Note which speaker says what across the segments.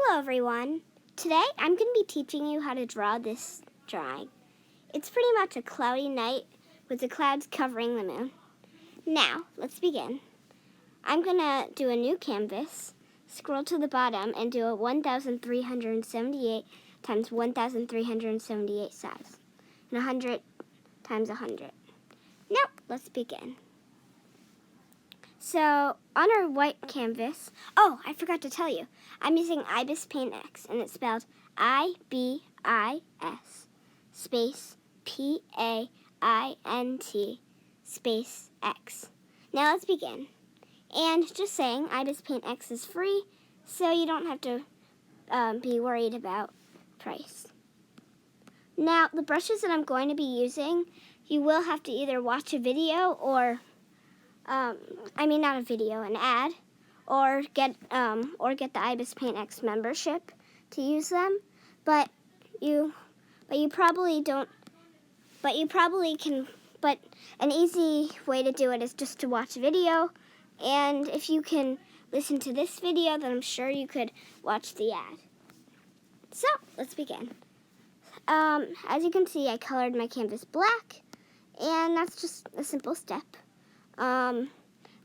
Speaker 1: Hello everyone. Today I'm going to be teaching you how to draw this drawing. It's pretty much a cloudy night with the clouds covering the moon. Now, let's begin. I'm going to do a new canvas, scroll to the bottom, and do a 1378 times 1378 size, and 100 times 100. Now, let's begin. So, on our white canvas, oh, I forgot to tell you, I'm using iBis Paint X, and it's spelled I-B-I-S space P-A-I-N-T space X. Now let's begin. And just saying, iBis Paint X is free, so you don't have to be worried about price. Now, the brushes that I'm going to be using, you will have to either watch a video or not a video, an ad, or get the iBis Paint X membership to use them. But you probably don't. But you probably can. But an easy way to do it is just to watch a video, and if you can listen to this video, then I'm sure you could watch the ad. So let's begin. As you can see, I colored my canvas black, and that's just a simple step.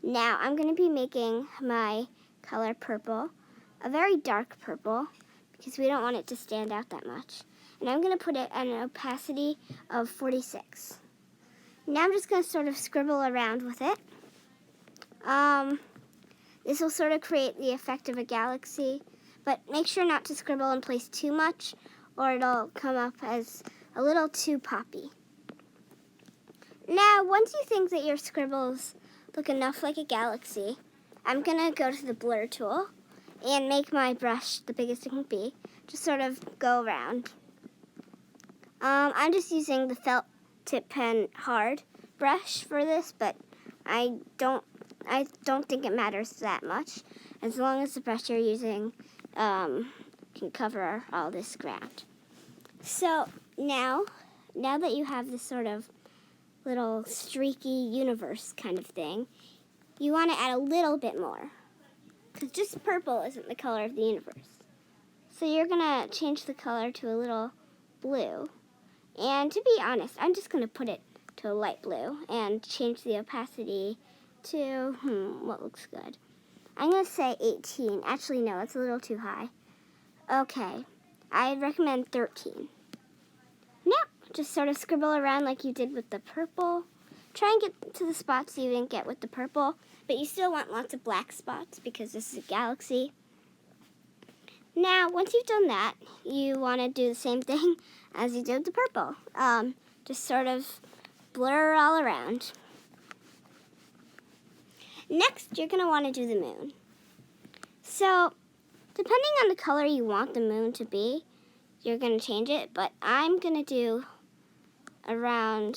Speaker 1: Now I'm going to be making my color purple, a very dark purple, because we don't want it to stand out that much. And I'm going to put it at an opacity of 46. Now I'm just going to sort of scribble around with it. This will sort of create the effect of a galaxy, but make sure not to scribble in place too much, or it'll come up as a little too poppy. Now, once you think that your scribbles look enough like a galaxy, I'm going to go to the blur tool and make my brush the biggest it can be. Just sort of go around. I'm just using the felt tip pen hard brush for this, but I don't think it matters that much, as long as the brush you're using can cover all this ground. So now that you have this sort of little streaky universe kind of thing, you want to add a little bit more, because just purple isn't the color of the universe. So you're going to change the color to a little blue, and to be honest, I'm just going to put it to a light blue and change the opacity to, what looks good? I'm going to say 18. Actually, no, it's a little too high. Okay, I'd recommend 13. Now, just sort of scribble around like you did with the purple. Try and get to the spots you didn't get with the purple, but you still want lots of black spots because this is a galaxy. Now, once you've done that, you want to do the same thing as you did with the purple. Just sort of blur all around. Next, you're going to want to do the moon. So, depending on the color you want the moon to be, you're going to change it, but I'm going to do I'm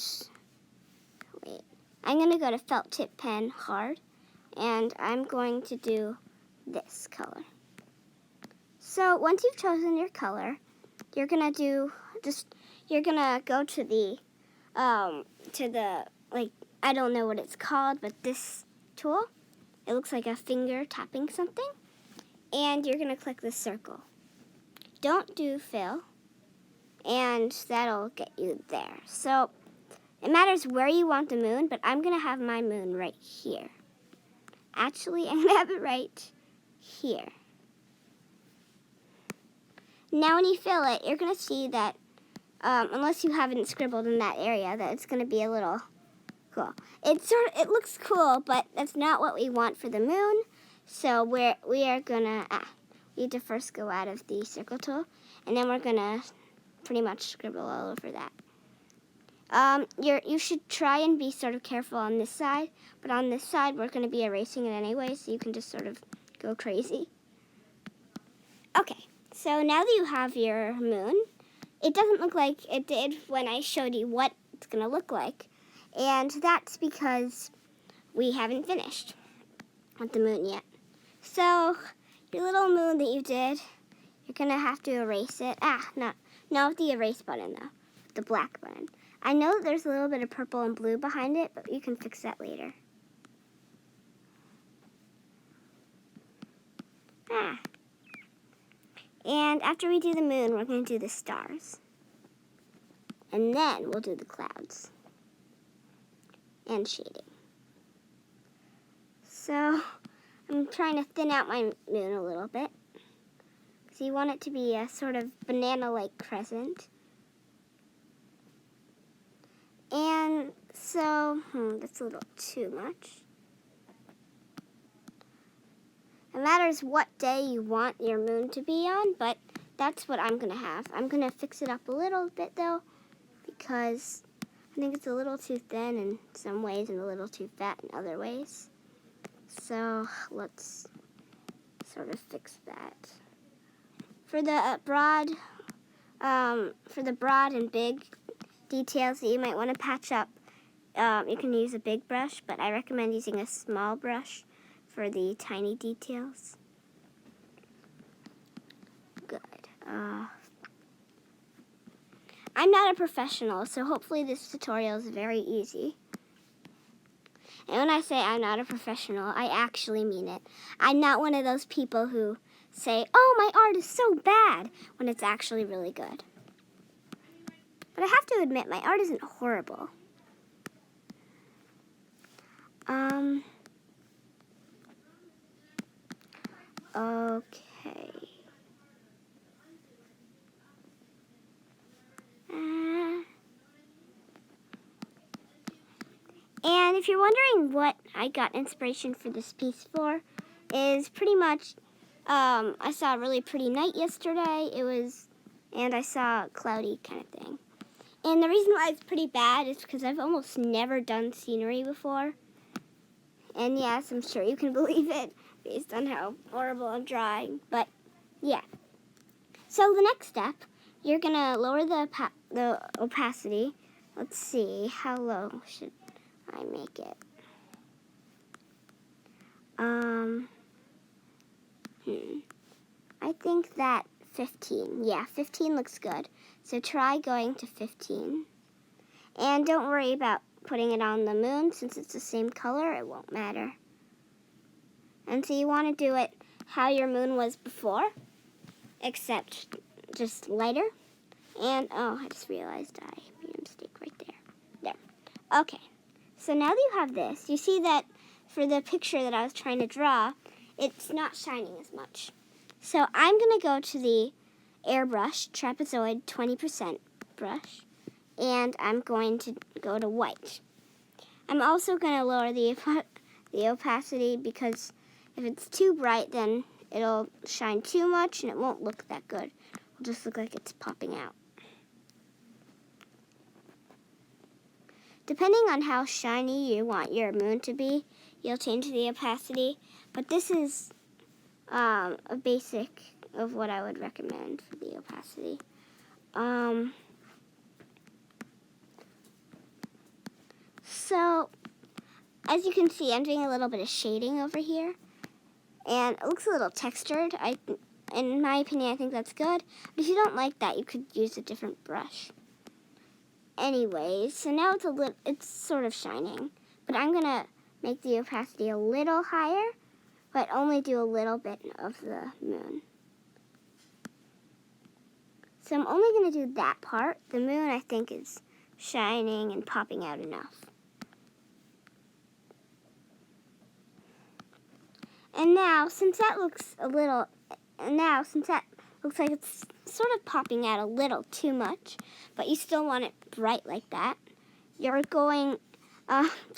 Speaker 1: going to go to felt tip pen hard, and I'm going to do this color. So once you've chosen your color, you're going to go to the I don't know what it's called, but this tool, it looks like a finger tapping something, and you're going to click the circle. Don't do fill, and that'll get you there. So it matters where you want the moon, but I'm going to have my moon right here. Actually, I'm going to have it right here. Now when you fill it, you're going to see that, unless you haven't scribbled in that area, that it's going to be a little cool. It looks cool, but that's not what we want for the moon. So we are going to, we need to first go out of the circle tool, and then we're going to pretty much scribble all over that. You should try and be sort of careful on this side, but on this side we're going to be erasing it anyway, so you can just sort of go crazy. Okay, so now that you have your moon, it doesn't look like it did when I showed you what it's going to look like, and that's because we haven't finished with the moon yet. So your little moon that you did, you're going to have to erase it. Not with the erase button, though. The black button. I know that there's a little bit of purple and blue behind it, but you can fix that later. And after we do the moon, we're going to do the stars. And then we'll do the clouds and shading. So I'm trying to thin out my moon a little bit. So you want it to be a sort of banana-like crescent. And so, that's a little too much. It matters what day you want your moon to be on, but that's what I'm going to have. I'm going to fix it up a little bit, though, because I think it's a little too thin in some ways and a little too fat in other ways. So let's sort of fix that. For the broad and big details that you might want to patch up, you can use a big brush, but I recommend using a small brush for the tiny details. Good. I'm not a professional, so hopefully this tutorial is very easy. And when I say I'm not a professional, I actually mean it. I'm not one of those people who say, oh, my art is so bad, when it's actually really good. But I have to admit, my art isn't horrible. Okay. And if you're wondering what I got inspiration for this piece for, is pretty much, I saw a really pretty night yesterday. And I saw a cloudy kind of thing. And the reason why it's pretty bad is because I've almost never done scenery before. And yes, I'm sure you can believe it based on how horrible I'm drawing. But yeah. So the next step, you're going to lower the opacity. Let's see, how low should I make it? I think that 15. Yeah, 15 looks good. So try going to 15. And don't worry about putting it on the moon. Since it's the same color, it won't matter. And so you want to do it how your moon was before, except just lighter. And, oh, I just realized I made a mistake right there. There. Okay. So now that you have this, you see that for the picture that I was trying to draw, it's not shining as much. So I'm going to go to the airbrush, trapezoid 20% brush, and I'm going to go to white. I'm also going to lower the opacity because if it's too bright, then it'll shine too much and it won't look that good. It'll just look like it's popping out. Depending on how shiny you want your moon to be, you'll change the opacity. But this is a basic of what I would recommend for the opacity. So, as you can see, I'm doing a little bit of shading over here. And it looks a little textured. In my opinion, I think that's good. But if you don't like that, you could use a different brush. Anyways, so now it's sort of shining. But I'm going to make the opacity a little higher, but only do a little bit of the moon. So I'm only going to do that part. The moon, I think, is shining and popping out enough. And now, since that looks like it's sort of popping out a little too much, but you still want it bright like that, you're going,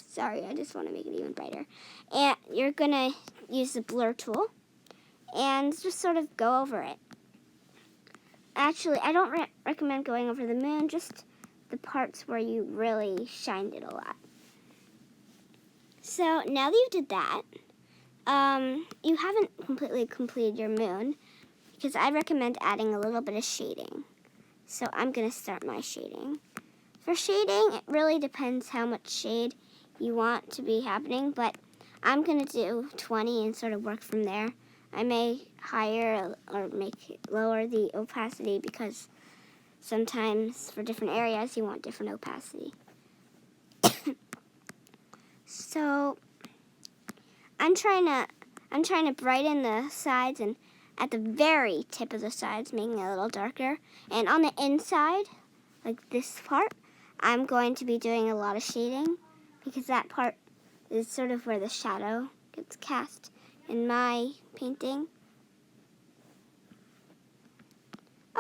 Speaker 1: sorry, I just want to make it even brighter. And you're going to use the blur tool and just sort of go over it. Actually, I don't recommend going over the moon, just the parts where you really shined it a lot. So now that you did that, you haven't completely completed your moon, because I recommend adding a little bit of shading. So I'm going to start my shading. For shading, it really depends how much shade you want to be happening, but I'm going to do 20 and sort of work from there. I may higher or lower the opacity because sometimes for different areas you want different opacity. So I'm trying to brighten the sides and at the very tip of the sides, making it a little darker. And on the inside, like this part, I'm going to be doing a lot of shading because that part is sort of where the shadow gets cast in my painting.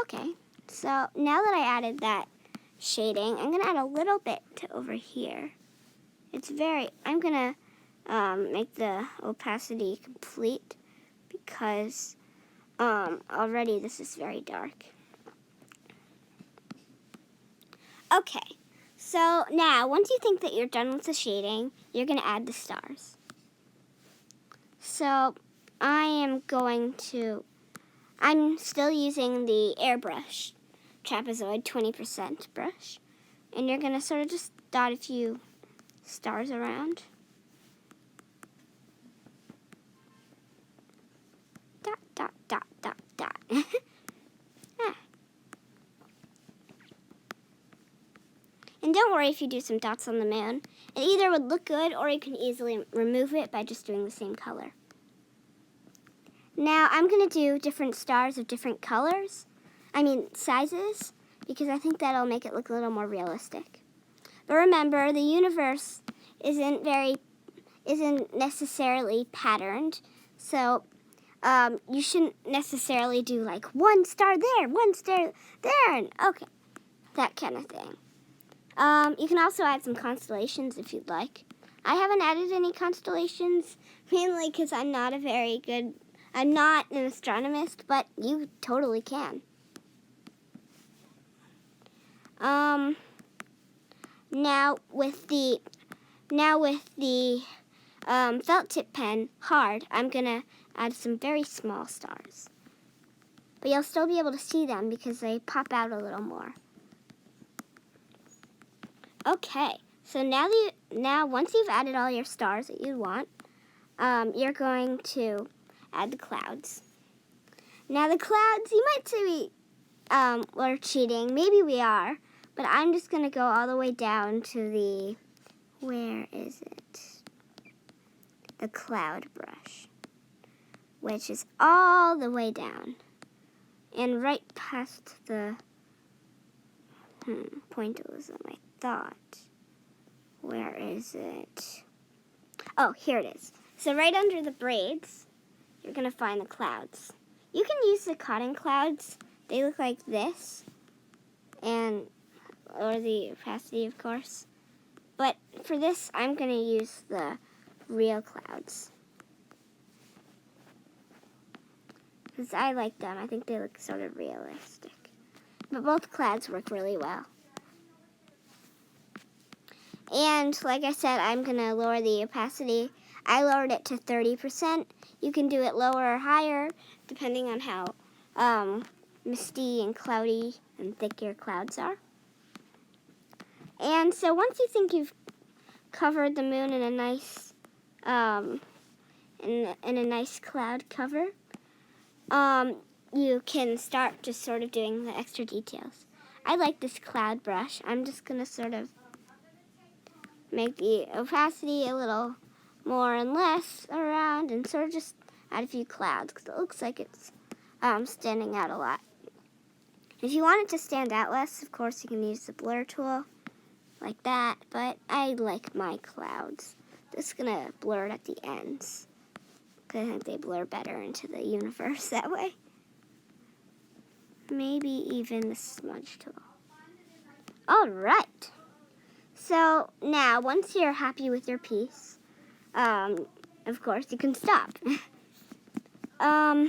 Speaker 1: Okay, so now that I added that shading, I'm going to add a little bit to over here. I'm going to make the opacity complete because already this is very dark. Okay, so now once you think that you're done with the shading, you're going to add the stars. So I'm still using the airbrush trapezoid 20% brush, and you're going to sort of just dot a few stars around. Dot, dot, dot, dot, dot. And don't worry if you do some dots on the moon. It either would look good or you can easily remove it by just doing the same color. Now I'm going to do different stars of different sizes, because I think that'll make it look a little more realistic. But remember, the universe isn't necessarily patterned, so you shouldn't necessarily do like one star there, one star there, and okay, that kind of thing. You can also add some constellations if you'd like. I haven't added any constellations, mainly because I'm not an astronomist, but you totally can. Now with the felt tip pen hard, I'm gonna add some very small stars, but you'll still be able to see them because they pop out a little more. Okay, so now once you've added all your stars that you want, you're going to add the clouds. Now the clouds, you might say we're cheating. Maybe we are, but I'm just going to go all the way down to where is it? The cloud brush, which is all the way down and right past the pointillism, I thought. Where is it? Oh, here it is. So right under the braids, you're going to find the clouds. You can use the cotton clouds. They look like this, or the opacity, of course. But for this, I'm going to use the real clouds, because I like them. I think they look sort of realistic. But both clouds work really well. And like I said, I'm going to lower the opacity. I lowered it to 30%. You can do it lower or higher, depending on how misty and cloudy and thick your clouds are. And so once you think you've covered the moon in a nice in a nice cloud cover, you can start just sort of doing the extra details. I like this cloud brush. I'm just going to sort of make the opacity a little more and less around and sort of just add a few clouds because it looks like it's standing out a lot. If you want it to stand out less, of course, you can use the blur tool like that, but I like my clouds. Just going to blur it at the ends because I think they blur better into the universe that way. Maybe even the smudge tool. All right. So now, once you're happy with your piece, of course, you can stop. I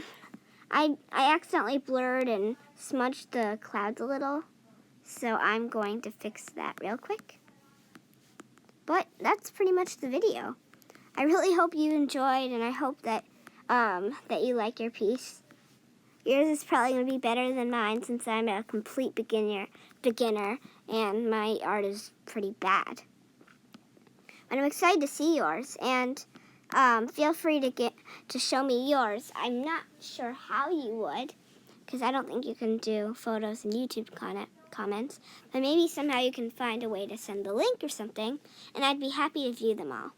Speaker 1: accidentally blurred and smudged the clouds a little, so I'm going to fix that real quick. But that's pretty much the video. I really hope you enjoyed, and I hope that that you like your piece. Yours is probably going to be better than mine since I'm a complete beginner, and my art is pretty bad. And I'm excited to see yours, and feel free to show me yours. I'm not sure how you would, because I don't think you can do photos in YouTube comments, but maybe somehow you can find a way to send the link or something, and I'd be happy to view them all.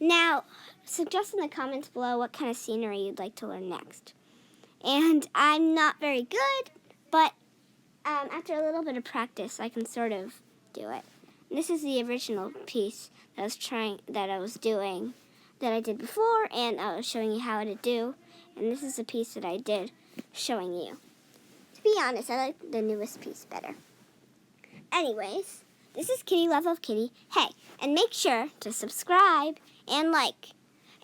Speaker 1: Now, suggest in the comments below what kind of scenery you'd like to learn next. And I'm not very good, but after a little bit of practice, I can sort of do it. And this is the original piece that I did before, and I was showing you how to do. And this is the piece that I did showing you. To be honest, I like the newest piece better. Anyways, this is Kitty Love of Kitty. Hey, and make sure to subscribe and like,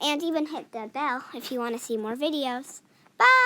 Speaker 1: and even hit the bell if you want to see more videos. Bye!